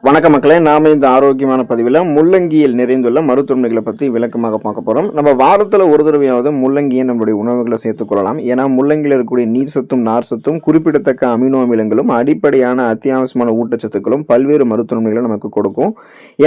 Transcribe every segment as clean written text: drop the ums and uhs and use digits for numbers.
வணக்க மக்களே, நாம இந்த ஆரோக்கியமான பதிவில் முள்ளங்கியில் நிறைந்துள்ள மருத்துவமைகளை பற்றி விளக்கமாக பார்க்க போகிறோம். நம்ம வாரத்தில் ஒரு தடவையாவது முள்ளங்கியை நம்மளுடைய உணவுகளை சேர்த்துக்கொள்ளலாம். ஏன்னா முள்ளங்கியில் இருக்கக்கூடிய நீர் சத்தும் நார் சத்தும் குறிப்பிடத்தக்க அமினோ அமிலங்களும் அடிப்படையான அத்தியாவசியமான ஊட்டச்சத்துக்களும் பல்வேறு மருத்துவமைகளை நமக்கு கொடுக்கும்.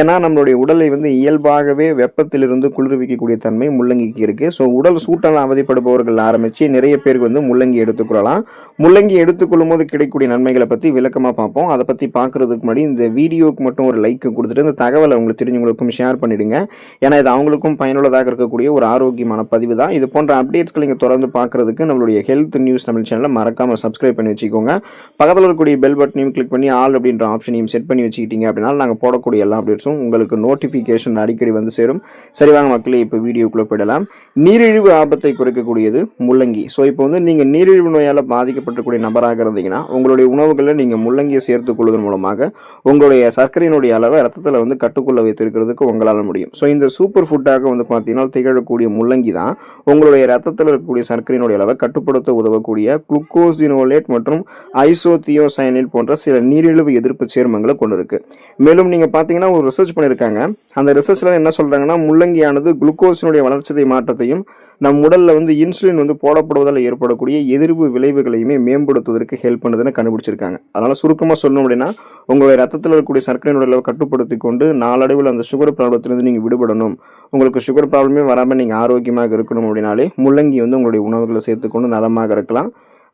ஏன்னா நம்மளுடைய உடலை இயல்பாகவே வெப்பத்திலிருந்து குளிர்விக்கக்கூடிய தன்மை முள்ளங்கிக்கு இருக்குது. ஸோ உடல் சூட்டால் அவதிப்படுபவர்கள் ஆரம்பித்து நிறைய பேருக்கு முள்ளங்கி எடுத்துக்கொள்ளலாம். முள்ளங்கி எடுத்துக்கொள்ளும் போது கிடைக்கக்கூடிய நன்மைகளை பற்றி விளக்கமாக பார்ப்போம். அதை பற்றி பார்க்கறதுக்கு முன்னாடி இந்த வீடியோவுக்கு மட்டும் ஒரு லைக் கொடுத்துட்டு இந்த தகவலை உங்களுக்கு தெரிஞ்சவங்களுக்கும் ஷேர் பண்ணிடுங்க. ஏன்னா இது அவங்களுக்கும் பயனுள்ளதாக இருக்கக்கூடிய ஒரு ஆரோக்கியமான பதிவு தான். இது போன்ற அப்டேட்ஸ்களை நீங்கள் தொடர்ந்து பார்க்கறதுக்கு நம்மளுடைய ஹெல்த் நியூஸ் தமிழ் சேனலை மறக்காமல் சப்ஸ்கிரைப் பண்ணி வச்சுக்கோங்க. பக்கத்தில் இருக்கக்கூடிய பெல் பட்டனையும் கிளிக் பண்ணி ஆல் அப்படின்ற ஆப்ஷனையும் செட் பண்ணி வச்சுக்கிட்டீங்க அப்படின்னா நாங்கள் போடக்கூடிய எல்லா அப்டேட்ஸும் உங்களுக்கு நோட்டிஃபிகேஷன் அடிக்கடி சேரும். சரி வாங்க மக்களே, இப்போ வீடியோக்குள்ளே போயிடலாம். நீரிழிவு ஆபத்தை குறைக்கக்கூடியது முள்ளங்கி. ஸோ இப்போ நீங்கள் நீரிழிவு நோயால் பாதிக்கப்பட்டிருக்கூடிய நபராக இருந்தீங்கன்னா உங்களுடைய உணவுகளில் நீங்கள் முள்ளங்கியை சேர்த்துக் கொள்வதன் மூலமாக உங்களுடைய சர்க்கரையினுடைய அளவை ரத்தத்தில் கட்டுக்குள்ள வைத்திருக்கிறதுக்கு உங்களால் முடியும். ஸோ இந்த சூப்பர் ஃபுட்டாக பார்த்தீங்கன்னா திகழக்கூடிய முள்ளங்கி தான் உங்களுடைய ரத்தத்தில் இருக்கக்கூடிய சர்க்கரையினுடைய அளவை கட்டுப்படுத்த உதவக்கூடிய குளுக்கோசினோலேட் மற்றும் ஐசோதியோசைனில் போன்ற சில நீரிழிவு எதிர்ப்பு சேர்மங்களை கொண்டு இருக்கு. மேலும் நீங்கள் பார்த்தீங்கன்னா ஒரு ரிசர்ச் பண்ணியிருக்காங்க. அந்த ரிசர்ச்ல என்ன சொல்றாங்கன்னா, முள்ளங்கியானது குளுக்கோசினுடைய வளர்ச்சிதை மாற்றத்தையும் நம் உடல்ல இன்சுலின் போடப்படுவதால் ஏற்படக்கூடிய எதிர்ப்பு விளைவுகளையுமே மேம்படுத்துவதற்கு ஹெல்ப் பண்ணுதுன்னு கண்டுபிடிச்சிருக்காங்க. அதனால சுருக்கமாக சொல்லணும் அப்படின்னா, உங்களுடைய ரத்தத்தில் இருக்கக்கூடிய சர்க்கரையினுடைய அளவை கட்டுப்படுத்தி கொண்டு நாளடைவில் அந்த சுகர் ப்ராப்ளத்திலிருந்து நீங்கள் விடுபடணும், உங்களுக்கு சுகர் ப்ராப்ளமே வராமல் நீங்கள் ஆரோக்கியமாக இருக்கணும் அப்படின்னாலே முள்ளங்கி உங்களுடைய உணவுகளை சேர்த்துக்கொண்டு நலமாக இருக்கலாம்.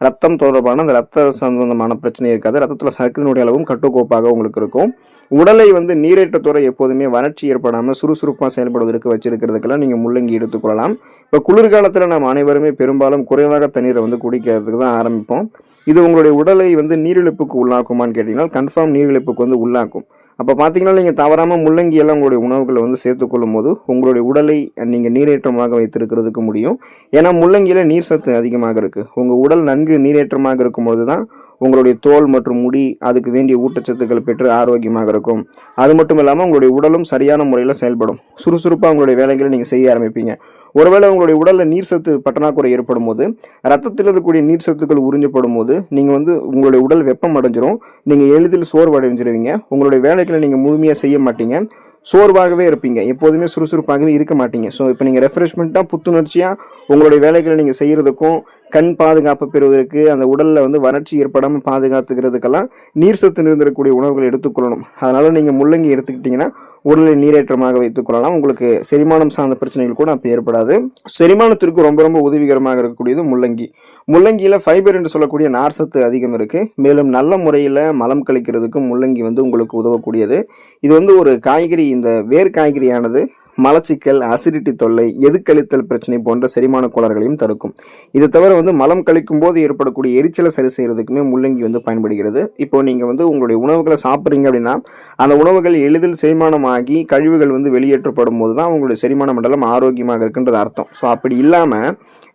ரத்தம் தொடர்பான அந்த ரத்த சம்பந்தமான பிரச்சனை இருக்காது. ரத்தத்தில் சர்க்கரையினுடைய அளவும் கட்டுக்கோப்பாக உங்களுக்கு இருக்கும். உடலை நீரேற்றத்தோட எப்போதுமே வறட்சி ஏற்படாமல் சுறுசுறுப்பாக செயல்படுவதற்கு வச்சிருக்கிறதுக்கெல்லாம் நீங்கள் முள்ளங்கி எடுத்துக்கொள்ளலாம். இப்போ குளிர்காலத்தில் நாம் அனைவருமே பெரும்பாலும் குறைவாக தண்ணீரை குடிக்கிறதுக்கு தான் ஆரம்பிப்போம். இது உங்களுடைய உடலை நீரிழப்புக்கு உள்ளாக்குமான்னு கேட்டிங்கன்னா கன்ஃபார்ம் நீரிழப்புக்கு உள்ளாக்கும். அப்போ பார்த்தீங்கன்னா நீங்கள் தவறாமல் முள்ளங்கியெல்லாம் உங்களுடைய உணவுகளை சேர்த்துக்கொள்ளும் போது உங்களுடைய உடலை நீங்கள் நீரேற்றமாக வைத்திருக்கிறதுக்கு முடியும். ஏன்னா முள்ளங்கியில் நீர் சத்து அதிகமாக இருக்குது. உங்கள் உடல் நன்கு நீரேற்றமாக இருக்கும்போது தான் உங்களுடைய தோல் மற்றும் முடி அதுக்கு வேண்டிய ஊட்டச்சத்துக்கள் பெற்று ஆரோக்கியமாக இருக்கும். அது மட்டும் இல்லாமல் உங்களுடைய உடலும் சரியான முறையில் செயல்படும். சுறுசுறுப்பாக உங்களுடைய வேலைகளை நீங்கள் செய்ய ஆரம்பிப்பீங்க. ஒருவேளை உங்களுடைய உடலில் நீர் சத்து பற்றாக்குறை ஏற்படும் போது ரத்தத்தில் இருக்கக்கூடிய நீர் சத்துக்கள் உறிஞ்சப்படும் போது நீங்கள் உங்களுடைய உடல் வெப்பம் அடைஞ்சிரும். நீங்கள் எளிதில் சோர்வடைஞ்சிருவீங்க. உங்களுடைய வேலைகளை நீங்கள் முழுமையாக செய்ய மாட்டீங்க. சோர்வாகவே இருப்பீங்க. எப்போதுமே சுறுசுறுப்பாகவே இருக்க மாட்டீங்க. ஸோ இப்போ நீங்கள் ரெஃப்ரெஷ்மெண்ட்டாக புத்துணர்ச்சியாக உங்களுடைய வேலைகளை நீங்கள் செய்கிறதுக்கும் கண் பாதுகாப்பு பெறுவதற்கு அந்த உடலில் வறட்சி ஏற்படாமல் பாதுகாத்துக்கிறதுக்கெல்லாம் நீர் சத்து நிறைந்திருக்கக்கூடிய உணவுகளை எடுத்துக்கொள்ளணும். அதனால் நீங்கள் முள்ளங்கி எடுத்துக்கிட்டிங்கன்னா உடலை நீரேற்றமாக வைத்துக்கொள்ளலாம். உங்களுக்கு செரிமானம் சார்ந்த பிரச்சனைகள் கூட அப்போ ஏற்படாது. செரிமானத்திற்கு ரொம்ப ரொம்ப உதவிகரமாக இருக்கக்கூடியது முள்ளங்கி. முள்ளங்கியில் ஃபைபர் என்று சொல்லக்கூடிய நார் சத்து அதிகம் இருக்குது. மேலும் நல்ல முறையில் மலம் கழிக்கிறதுக்கு முள்ளங்கி உங்களுக்கு உதவக்கூடியது. இது ஒரு காய்கறி. இந்த வேர் காய்கறியானது மலச்சிக்கல், அசிடிட்டி தொல்லை, எதுக்கழித்தல் பிரச்சனை போன்ற செரிமான கோளாறுகளையும் தடுக்கும். இது தவிர மலம் கழிக்கும் போது ஏற்படக்கூடிய எரிச்சலை சரி செய்யறதுக்குமே முள்ளங்கி பயன்படுகிறது. இப்போ நீங்கள் உங்களுடைய உணவுகளை சாப்பிட்றீங்க அப்படின்னா அந்த உணவுகள் எளிதில் செரிமானமாகி கழிவுகள் வெளியேற்றப்படும் போது தான் உங்களுடைய செரிமான மண்டலம் ஆரோக்கியமாக இருக்குன்றது அர்த்தம். ஸோ அப்படி இல்லாமல்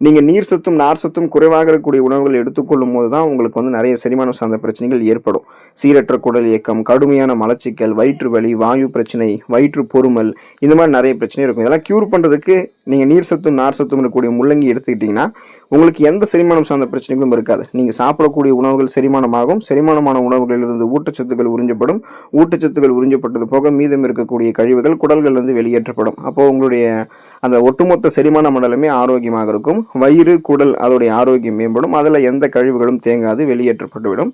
நீங்கள் நீர் சத்தும் நார் சத்தும் குறைவாக இருக்கக்கூடிய உணவுகள் எடுத்துக்கொள்ளும் போது தான் உங்களுக்கு நிறைய செரிமானம் சார்ந்த பிரச்சனைகள் ஏற்படும். சீரற்ற குடல் இயக்கம், கடுமையான மலச்சிக்கல், வயிற்று வலி, வாயு பிரச்சனை, வயிற்று பொறுமல், இந்த மாதிரி நிறைய பிரச்சனை இருக்கும். இதெல்லாம் கியூர் பண்ணுறதுக்கு நீங்கள் நீர் சத்தும் நார் சத்தும் இருக்கக்கூடிய முள்ளங்கி எடுத்துக்கிட்டிங்கன்னா உங்களுக்கு எந்த செரிமானம் சார்ந்த பிரச்சனைகளும் இருக்காது. நீங்கள் சாப்பிடக்கூடிய உணவுகள் செரிமானமாகும். செரிமானமான உணவுகளிலிருந்து ஊட்டச்சத்துக்கள் உறிஞ்சப்படும். ஊட்டச்சத்துக்கள் உறிஞ்சப்பட்டது போக மீதம் இருக்கக்கூடிய கழிவுகள் குடல்கள் வெளியேற்றப்படும். அப்போது உங்களுடைய அந்த ஒட்டுமொத்த செரிமான மண்டலமே ஆரோக்கியமாக இருக்கும். வயிறு, குடல் அதோடைய ஆரோக்கியம் மேம்படும். அதில் எந்த கழிவுகளும் தேங்காது, வெளியேற்றப்பட்டுவிடும்.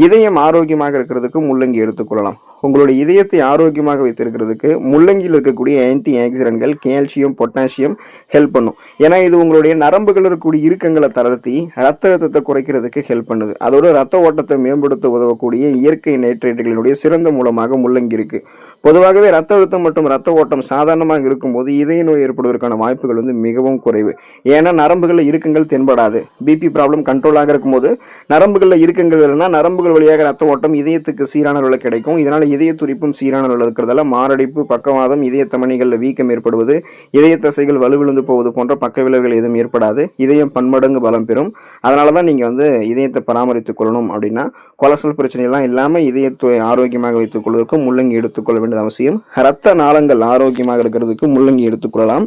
இதயம் ஆரோக்கியமாக இருக்கிறதுக்கு முள்ளங்கி எடுத்துக்கொள்ளலாம். உங்களுடைய இதயத்தை ஆரோக்கியமாக வைத்திருக்கிறதுக்கு முள்ளங்கியில் இருக்கக்கூடிய ஆன்டி ஆக்சிடென்ட்கள் கால்சியம், பொட்டாசியம் ஹெல்ப் பண்ணும். ஏன்னா இது உங்களுடைய நரம்புகள் இருக்கக்கூடிய இறுக்கங்களை தளர்த்தி ரத்த அழுத்தத்தை குறைக்கிறதுக்கு ஹெல்ப் பண்ணுது. அதோட ரத்த ஓட்டத்தை மேம்படுத்த உதவக்கூடிய இயற்கை நைட்ரேட்டுகளினுடைய சிறந்த மூலமாக முள்ளங்கி இருக்கு. பொதுவாகவே ரத்த அழுத்தம் மற்றும் ரத்த ஓட்டம் சாதாரணமாக இருக்கும்போது இதய நோய் ஏற்படுவதற்கான வாய்ப்புகள் மிகவும் குறைவு. ஏன்னா நரம்புகளில் இறுக்கங்கள் தென்படாது. பிபி ப்ராப்ளம் கண்ட்ரோலாக இருக்கும்போது நரம்புகளில் இறுக்கங்கள் இல்லைன்னா நரம்புகள் வழியாக ரத்த ஓட்டம் இதயத்துக்கு சீரான அளவில் கிடைக்கும். இதனால் இதய துடிப்பும் சீரான அளவில் இருக்கிறதால மாரடைப்பு, பக்கவாதம், இதய தமனிகளில் வீக்கம் ஏற்படுவது, இதய தசைகள் வலுவிழந்து போவது போன்ற பக்க விளைவுகள் எதுவும் ஏற்படாது. இதயம் பன்மடங்கு பலம் பெறும். அதனால தான் நீங்கள் இதயத்தை பராமரித்துக் கொள்ளணும் அப்படின்னா கொலஸ்ட்ரால் பிரச்சனைலாம் இல்லாமல் இதயத்தை ஆரோக்கியமாக வைத்துக் கொள்வதற்கு முள்ளங்கி எடுத்துக்கொள்ள வேண்டியது அவசியம். இரத்த நாளங்கள் ஆரோக்கியமாக இருக்கிறதுக்கு முள்ளங்கி எடுத்துக்கொள்ளலாம்.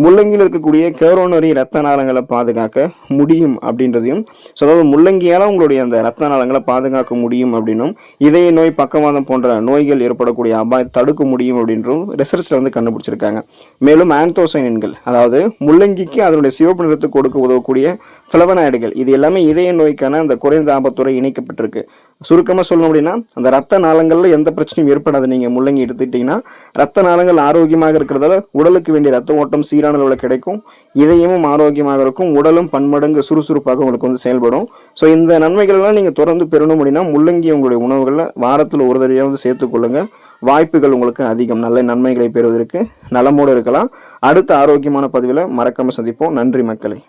முள்ளங்கியில் இருக்கக்கூடிய கரோனரி இரத்த நாளங்களை பாதுகாக்க முடியும் அப்படின்றதையும், அதாவது முள்ளங்கியால் உங்களுடைய அந்த இரத்த நாளங்களை பாதுகாக்க முடியும் அப்படின்னும், இதய நோய், பக்கவாதம் போன்ற நோய்கள் ஏற்படக்கூடிய அபாயத்தை தடுக்க முடியும் அப்படின்றும் ரிசர்ச்சில் வந்து கண்டுபிடிச்சிருக்காங்க. மேலும் ஆந்தோசைனின்கள், அதாவது முள்ளங்கிக்கு அதனுடைய சிவப்பு நிறத்துக்கு கொடுக்க உதவக்கூடிய ஃபிளவனாய்டுகள், இது எல்லாமே இதய நோய்க்கான அந்த குறைந்த ஆபத்துறை இணைக்கப்பட்டிருக்கு. சுருக்கமாக சொல்லணும் அப்படின்னா, அந்த ரத்த நாளங்களில் எந்த பிரச்சனையும் ஏற்படாது. நீங்கள் முள்ளங்கி எடுத்துக்கிட்டிங்கன்னா ரத்த நாளங்கள் ஆரோக்கியமாக இருக்கிறதால உடலுக்கு வேண்டிய ரத்த ஓட்டம் சீரான அளவில் கிடைக்கும், இதயமும் ஆரோக்கியமாக இருக்கும், உடலும் பன்மடங்கு சுறுசுறுப்பாக உங்களுக்கு வந்து செயல்படும். ஸோ இந்த நன்மைகள்லாம் நீங்கள் தொடர்ந்து பெறணும் அப்படின்னா முள்ளங்கி உங்களுடைய உணவுகளில் வாரத்தில் ஒரு தடவையாவது சேர்த்துக்கொள்ளுங்க. வாய்ப்புகள் உங்களுக்கு அதிகம். நல்ல நன்மைகளை பெறுவதற்கு நலமோடு இருக்கலாம். அடுத்த ஆரோக்கியமான பதிவில் மறக்காமல் சந்திப்போம். நன்றி மக்களே.